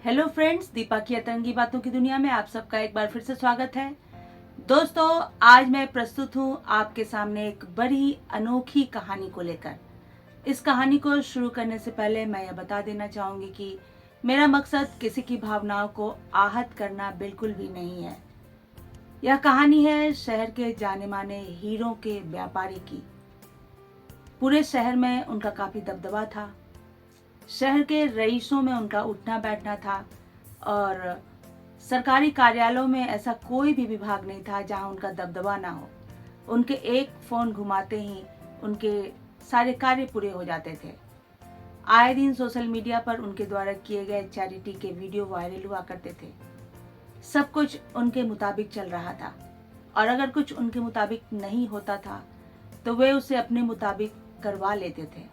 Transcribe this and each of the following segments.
Hello friends, Deepa की अतरंगी बातों की दुनिया में आप सबका एक बार फिर से स्वागत है। दोस्तों, आज मैं प्रस्तुत हूँ आपके सामने एक बड़ी अनोखी कहानी को लेकर। इस कहानी को शुरू करने से पहले मैं यह बता देना चाहूँगी कि मेरा मकसद किसी की भावनाओं को आहत करना बिल्कुल भी नहीं है। यह कहानी है शहर के जाने माने हीरों के व्यापारी की। पूरे शहर में उनका काफ़ी दबदबा था। शहर के रईसों में उनका उठना बैठना था और सरकारी कार्यालयों में ऐसा कोई भी विभाग नहीं था जहां उनका दबदबा ना हो। उनके एक फोन घुमाते ही उनके सारे कार्य पूरे हो जाते थे। आए दिन सोशल मीडिया पर उनके द्वारा किए गए चैरिटी के वीडियो वायरल हुआ करते थे। सब कुछ उनके मुताबिक चल रहा था और अगर कुछ उनके मुताबिक नहीं होता था तो वे उसे अपने मुताबिक करवा लेते थे।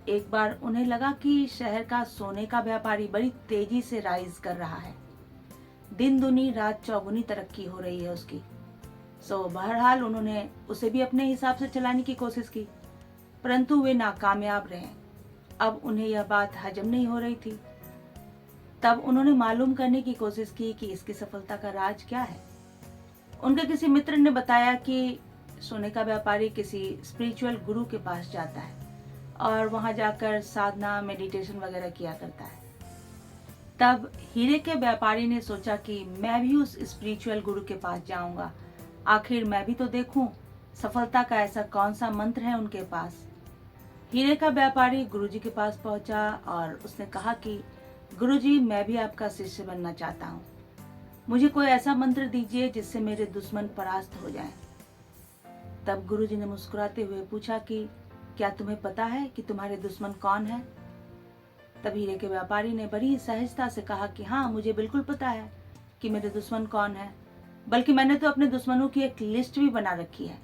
एक बार उन्हें लगा कि शहर का सोने का व्यापारी बड़ी तेजी से राइज कर रहा है। दिन दुनी रात चौगुनी तरक्की हो रही है उसकी। बहरहाल उन्होंने उसे भी अपने हिसाब से चलाने की कोशिश की, परंतु वे नाकामयाब रहे। अब उन्हें यह बात हजम नहीं हो रही थी। तब उन्होंने मालूम करने की कोशिश की कि इसकी सफलता का राज क्या है। उनके किसी मित्र ने बताया कि सोने का व्यापारी किसी स्पिरिचुअल गुरु के पास जाता है और वहां जाकर साधना मेडिटेशन वगैरह किया करता है। तब हीरे के व्यापारी ने सोचा कि मैं भी उस स्पिरिचुअल गुरु के पास जाऊंगा। आखिर मैं भी तो देखूं सफलता का ऐसा कौन सा मंत्र है उनके पास। हीरे का व्यापारी गुरुजी के पास पहुंचा और उसने कहा कि गुरुजी, मैं भी आपका शिष्य बनना चाहता हूँ। मुझे कोई ऐसा मंत्र दीजिए जिससे मेरे दुश्मन परास्त हो जाएं। तब गुरुजी ने मुस्कुराते हुए पूछा कि क्या तुम्हें पता है कि तुम्हारे दुश्मन कौन है? तब हीरे के व्यापारी ने बड़ी सहजता से कहा कि हाँ, मुझे बिल्कुल पता है कि मेरे दुश्मन कौन है, बल्कि मैंने तो अपने दुश्मनों की एक लिस्ट भी बना रखी है।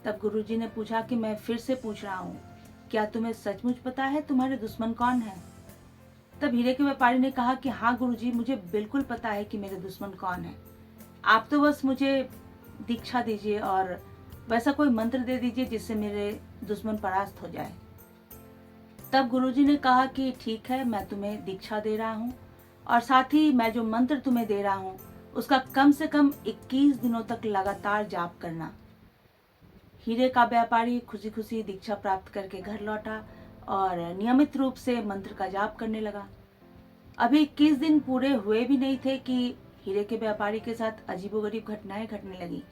तब गुरुजी ने पूछा कि मैं फिर से पूछ रहा हूँ, क्या तुम्हें सचमुच पता है तुम्हारे दुश्मन कौन है? तब हीरे के व्यापारी ने कहा कि हाँ गुरुजी, मुझे बिल्कुल पता है कि मेरे दुश्मन कौन है। आप तो बस मुझे दीक्षा दीजिए और वैसा कोई मंत्र दे दीजिए जिससे मेरे दुश्मन परास्त हो जाए। तब गुरुजी ने कहा कि ठीक है, मैं तुम्हें दीक्षा दे रहा हूँ और साथ ही मैं जो मंत्र तुम्हें दे रहा हूँ उसका कम से कम 21 दिनों तक लगातार जाप करना। हीरे का व्यापारी खुशी खुशी दीक्षा प्राप्त करके घर लौटा और नियमित रूप से मंत्र का जाप करने लगा। अभी 21 दिन पूरे हुए भी नहीं थे कि हीरे के व्यापारी के साथ अजीबोगरीब घटनाएं घटने लगी।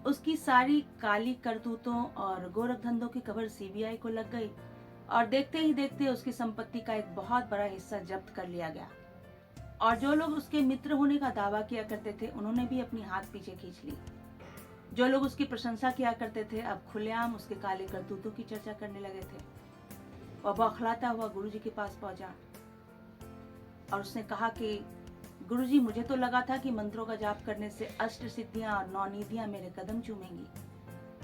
उसकी सारी काली करतूतों और गोरख धंधों की खबर सीबीआई को लग गई और देखते ही देखते उसकी संपत्ति का एक बहुत बड़ा हिस्सा जब्त कर लिया गया। और जो लोग उसके मित्र होने का दावा किया करते थे उन्होंने भी अपनी हाथ पीछे खींच ली। जो लोग उसकी प्रशंसा किया करते थे अब खुलेआम उसके काले करतूतों की चर्चा करने लगे थे। वह बौखलाता हुआ गुरुजी के पास पहुंचा और उसने कहा कि गुरुजी, मुझे तो लगा था कि मंत्रों का जाप करने से अष्ट सिद्धियां और 9 निधियां मेरे कदम चूमेंगी,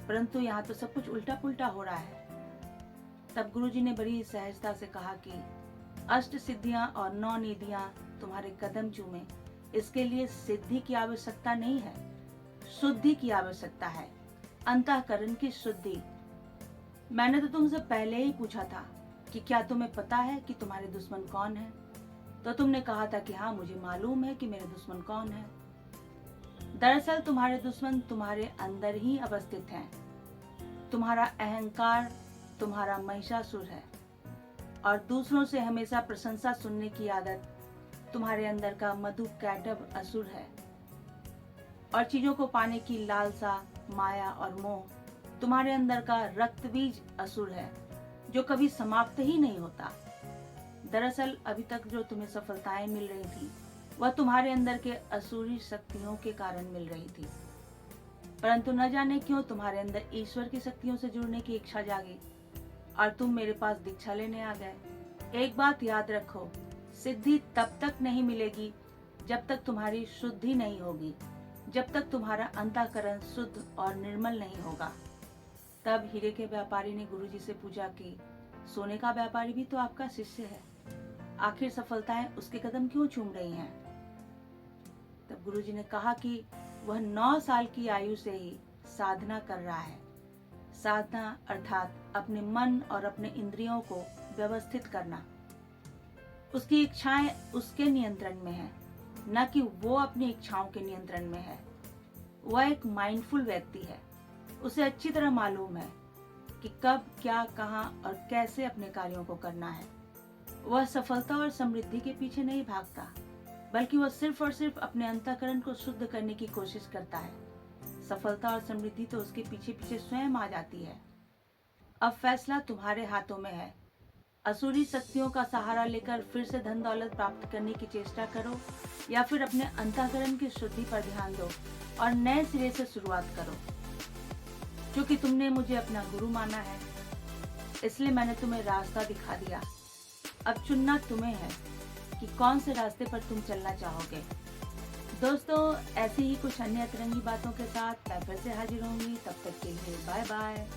परंतु यहाँ तो सब कुछ उल्टा पुल्टा हो रहा है। तब गुरुजी ने बड़ी सहजता से कहा कि अष्ट सिद्धियां और 9 निधियां तुम्हारे कदम चूमे, इसके लिए सिद्धि की आवश्यकता नहीं है, शुद्धि की आवश्यकता है, अंतःकरण की शुद्धि। मैंने तो तुमसे पहले ही पूछा था कि क्या तुम्हें पता है कि तुम्हारे दुश्मन कौन है, तो तुमने कहा था कि हाँ, मुझे मालूम है कि मेरे दुश्मन कौन है। दरअसल तुम्हारे दुश्मन तुम्हारे अंदर ही अवस्थित हैं। तुम्हारा अहंकार तुम्हारा महिषासुर है और दूसरों से हमेशा प्रशंसा सुनने की आदत तुम्हारे अंदर का मधु कैटव असुर है। और चीजों को पाने की लालसा, माया और मोह तुम्हारे अंदर का रक्तबीज असुर है, जो कभी समाप्त ही नहीं होता। दरअसल अभी तक जो तुम्हें सफलताएं मिल रही थी वह तुम्हारे अंदर के असुरी शक्तियों के कारण मिल रही थी, परंतु न जाने क्यों तुम्हारे अंदर ईश्वर की शक्तियों से जुड़ने की इच्छा जागी और तुम मेरे पास दीक्षा लेने आ गए। एक बात याद रखो, सिद्धि तब तक नहीं मिलेगी जब तक तुम्हारी शुद्धि नहीं होगी, जब तक तुम्हारा अंतःकरण शुद्ध और निर्मल नहीं होगा। तब हीरे के व्यापारी ने गुरुजी से पूछा कि सोने का व्यापारी भी तो आपका शिष्य है, आखिर सफलताएं उसके कदम क्यों चूम रही हैं? तब गुरुजी ने कहा कि वह 9 साल की आयु से ही साधना कर रहा है। साधना अर्थात अपने मन और अपने इंद्रियों को व्यवस्थित करना। उसकी इच्छाएं उसके नियंत्रण में है, न कि वो अपनी इच्छाओं के नियंत्रण में है। वह एक माइंडफुल व्यक्ति है। उसे अच्छी तरह मालूम है कि कब, क्या, कहाँ और कैसे अपने कार्यों को करना है। वह सफलता और समृद्धि के पीछे नहीं भागता, बल्कि वह सिर्फ और सिर्फ अपने अंतःकरण को शुद्ध करने की कोशिश करता है। सफलता और समृद्धि तो उसके पीछे पीछे स्वयं आ जाती है। अब फैसला तुम्हारे हाथों में है। असुरी शक्तियों का सहारा लेकर फिर से धन दौलत प्राप्त करने की चेष्टा करो, या फिर अपने अंतःकरण की शुद्धि पर ध्यान दो और नए सिरे से शुरुआत करो। क्योंकि तुमने मुझे अपना गुरु माना है, इसलिए मैंने तुम्हें रास्ता दिखा दिया। अब चुनना तुम्हें है कि कौन से रास्ते पर तुम चलना चाहोगे। दोस्तों, ऐसी ही कुछ अन्य अतरंगी बातों के साथ मैं फिर से हाजिर होंगी। तब तक के लिए बाय बाय।